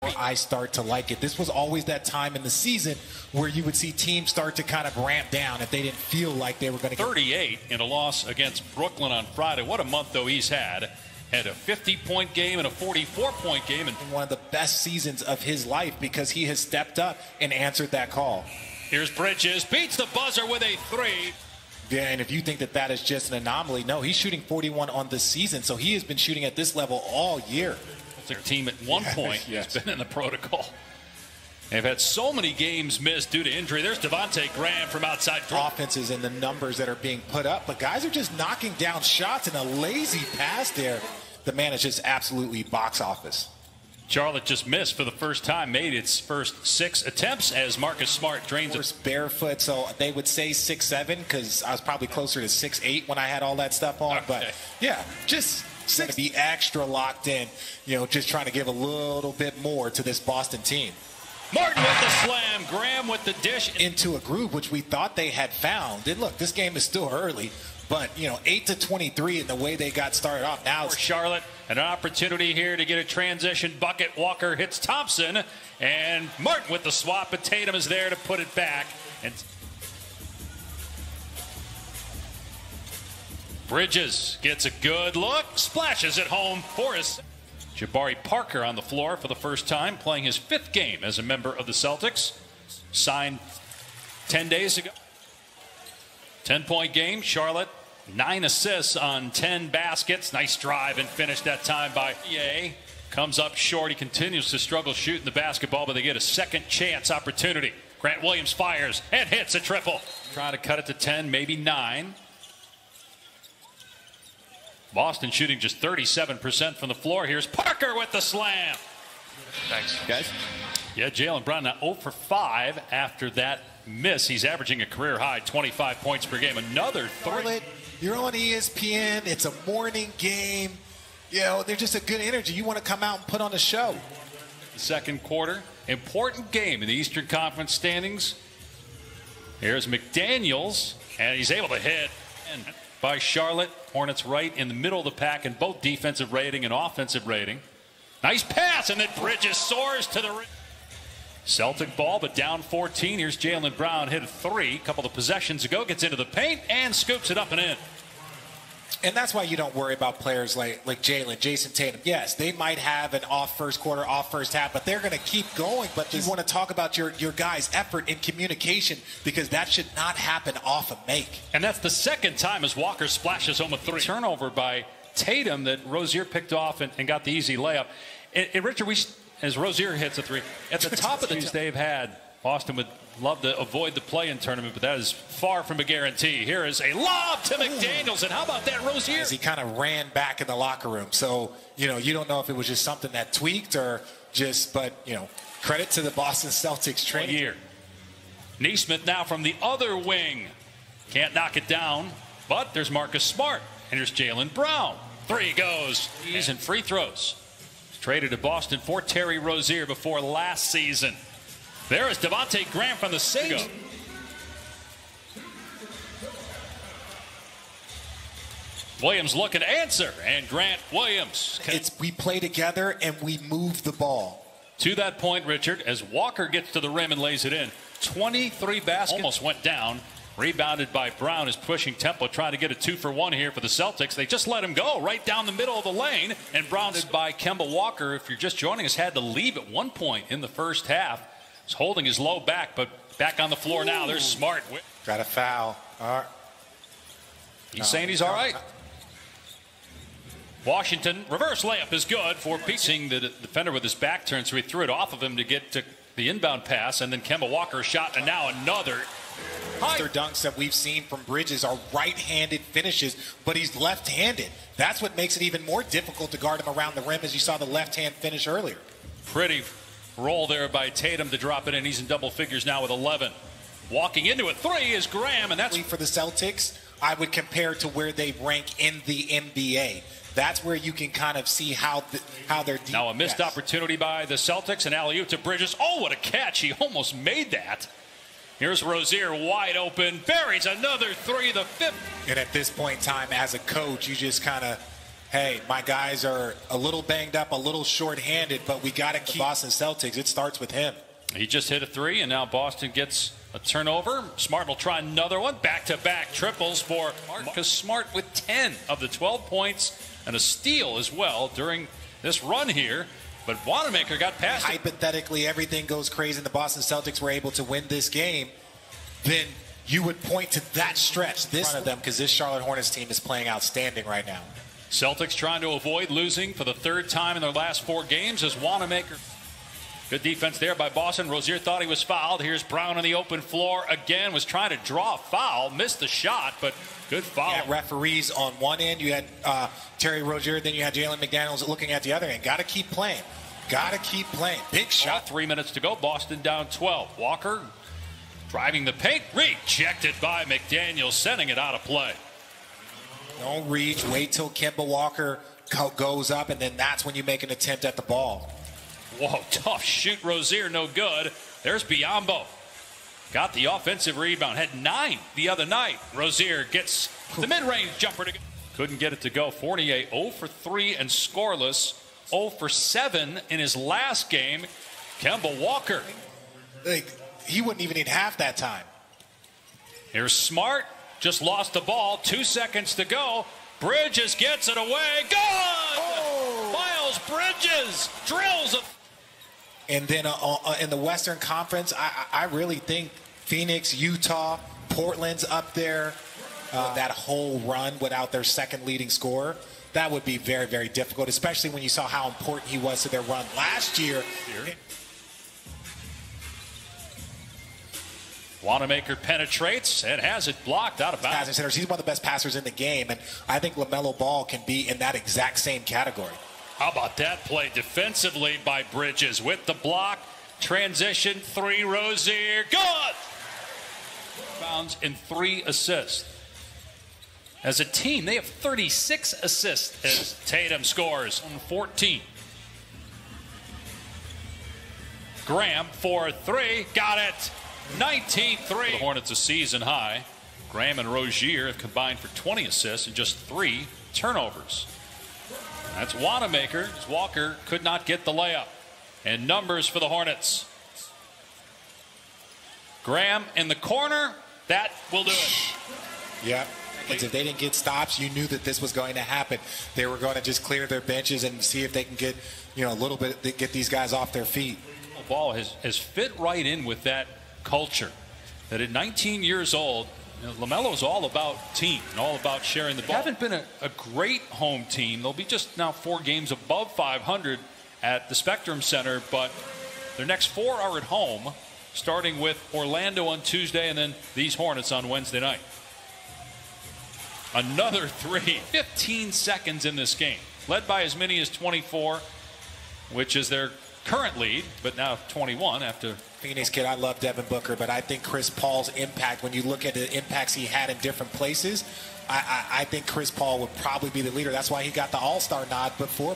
I start to like it. This was always that time in the season where you would see teams start to kind of ramp down if they didn't feel like they were going to get 38 in a loss against Brooklyn on Friday. What a month, though, he's had. Had a 50-point game and a 44-point game. And one of the best seasons of his life because he has stepped up and answered that call. Here's Bridges, beats the buzzer with a three. Yeah, and if you think that that is just an anomaly, no, he's shooting 41 on this season, so he has been shooting at this level all year. Their team at one point yes. has been in the protocol. They've had so many games missed due to injury. There's Devontae Graham from outside. Offenses and the numbers that are being put up, but guys are just knocking down shots and a lazy pass there. The man is just absolutely box office. Charlotte just missed for the first time, made its first 6 attempts as Marcus Smart drains it. Barefoot, so they would say 6'7" because I was probably closer to 6'8" when I had all that stuff on. Okay. But yeah, just to be extra locked in, you know, just trying to give a little bit more to this Boston team. Martin with the slam, Graham with the dish. Into a groove, which we thought they had found. And look, this game is still early, but, you know, 8-23 in the way they got started off. Now for Charlotte, an opportunity here to get a transition bucket. Walker hits Thompson, and Martin with the swap, but Tatum is there to put it back. And Bridges gets a good look, splashes it home for us. Jabari Parker on the floor for the first time, playing his 5th game as a member of the Celtics. Signed 10 days ago. 10-point game, Charlotte, 9 assists on 10 baskets. Nice drive and finish that time by EA. Comes up short. He continues to struggle shooting the basketball, but they get a second chance opportunity. Grant Williams fires and hits a triple. Trying to cut it to 10, maybe 9. Boston shooting just 37% from the floor. Here's Parker with the slam. Thanks, guys. Yeah, Jaylen Brown now 0 for 5 after that miss. He's averaging a career high 25 points per game. Another three. You're on ESPN. It's a morning game. You know, they're just a good energy. You want to come out and put on a show. The second quarter, important game in the Eastern Conference standings. Here's McDaniels, and he's able to hit. And by Charlotte, Hornets right in the middle of the pack in both defensive rating and offensive rating. Nice pass, and then Bridges soars to the rim. Celtic ball, but down 14. Here's Jaylen Brown, hit a 3 a couple of possessions ago, gets into the paint and scoops it up and in. And that's why you don't worry about players like Jaylen, Jason Tatum. Yes, they might have an off first quarter, off first half, but they're going to keep going. But you want to talk about your guys' effort in communication because that should not happen off a make. And that's the second time as Walker splashes home a 3. Turnover by Tatum that Rozier picked off and got the easy layup. And Richard, as Rozier hits a 3, at the top of the they've had, Boston would love to avoid the play-in tournament, but that is far from a guarantee. Here is a lob to McDaniels, and how about that, Rozier? As he kind of ran back in the locker room. So, you know, you don't know if it was just something that tweaked or just, but, you know, credit to the Boston Celtics training. Year. Neesmith now from the other wing. Can't knock it down, but there's Marcus Smart. And here's Jaylen Brown. 3 goes. He's in free throws. Traded to Boston for Terry Rozier before last season. There is Devontae Graham from the save. Williams looking to answer, and Grant Williams. We play together and we move the ball. To that point, Richard, as Walker gets to the rim and lays it in. 23 baskets. Almost went down. Rebounded by Brown is pushing tempo, trying to get a 2-for-1 here for the Celtics. They just let him go right down the middle of the lane. And Brown's by Kemba Walker, if you're just joining us, had to leave at one point in the first half. He's holding his low back, but back on the floor now. There's Smart. Got a foul. He's saying he's all right. Washington, reverse layup is good for piecing the defender with his back turned, so he threw it off of him to get to the inbound pass, and then Kemba Walker shot, and now another. Other dunks that we've seen from Bridges are right-handed finishes, but he's left-handed. That's what makes it even more difficult to guard him around the rim, as you saw the left-hand finish earlier. Pretty roll there by Tatum to drop it in. He's in double figures now with 11. Walking into a 3 is Graham, and that's for the Celtics. I would compare to where they rank in the NBA. That's where you can kind of see how they're deep. Now a missed opportunity by the Celtics, and alley-oop to Bridges. Oh, what a catch. He almost made that. Here's Rozier wide open, buries another 3, the 5th. And at this point in time, as a coach, you just kind of hey, my guys are a little banged up, a little short-handed, but we got to keep Boston Celtics. It starts with him. He just hit a three, and now Boston gets a turnover. Smart will try another one. Back-to-back triples for Marcus Smart with 10 of the 12 points and a steal as well during this run here. But Wanamaker got past it. Hypothetically, everything goes crazy and the Boston Celtics were able to win this game, then you would point to that stretch this of them, because this Charlotte Hornets team is playing outstanding right now. Celtics trying to avoid losing for the third time in their last 4 games as Wanamaker. Good defense there by Boston. Rozier thought he was fouled. Here's Brown on the open floor again. Was trying to draw a foul. Missed the shot, but good foul. You had referees on one end. You had Terry Rozier. Then you had Jalen McDaniels looking at the other end. Got to keep playing. Got to keep playing. Big shot. 3 minutes to go. Boston down 12. Walker driving the paint. Rejected by McDaniels, sending it out of play. Don't reach. Wait till Kemba Walker goes up, and then that's when you make an attempt at the ball. Whoa, tough shoot. Rozier, no good. There's Biyombo. Got the offensive rebound. Had 9 the other night. Rozier gets the mid-range jumper to go. Couldn't get it to go. Fournier 0 for 3 and scoreless. 0 for 7 in his last game. Kemba Walker. He wouldn't even need half that time. Here's Smart. Just lost the ball. 2 seconds to go. Bridges gets it away. Good! Oh. Miles Bridges drills it. And then in the Western Conference, I really think Phoenix, Utah, Portland's up there. That whole run without their second leading scorer, that would be very, very difficult, especially when you saw how important he was to their run last year. Wanamaker penetrates and has it blocked out of bounds. He's one of the best passers in the game, and I think LaMelo Ball can be in that exact same category. How about that play defensively by Bridges with the block, transition, 3, Rozier, good! Bounds and 3 assists. As a team, they have 36 assists as Tatum scores on 14. Graham for 3, got it. 19-3. The Hornets a season high. Graham and Rozier have combined for 20 assists and just 3 turnovers. That's Wanamaker. Walker could not get the layup. And numbers for the Hornets. Graham in the corner. That will do it. Yeah. If they didn't get stops, you knew that this was going to happen. They were going to just clear their benches and see if they can get, a little bit, get these guys off their feet. Ball has fit right in with that culture. That at 19 years old, LaMelo's all about team and all about sharing the ball. They haven't been a great home team. They'll be just now 4 games above 500 at the Spectrum Center, but their next 4 are at home, starting with Orlando on Tuesday and then these Hornets on Wednesday night. Another 3. 15 seconds in this game. Led by as many as 24, which is their current lead, but now 21 after. Phoenix kid, I love Devin Booker, but I think Chris Paul's impact, when you look at the impacts he had in different places, I think Chris Paul would probably be the leader. That's why he got the All-Star nod before.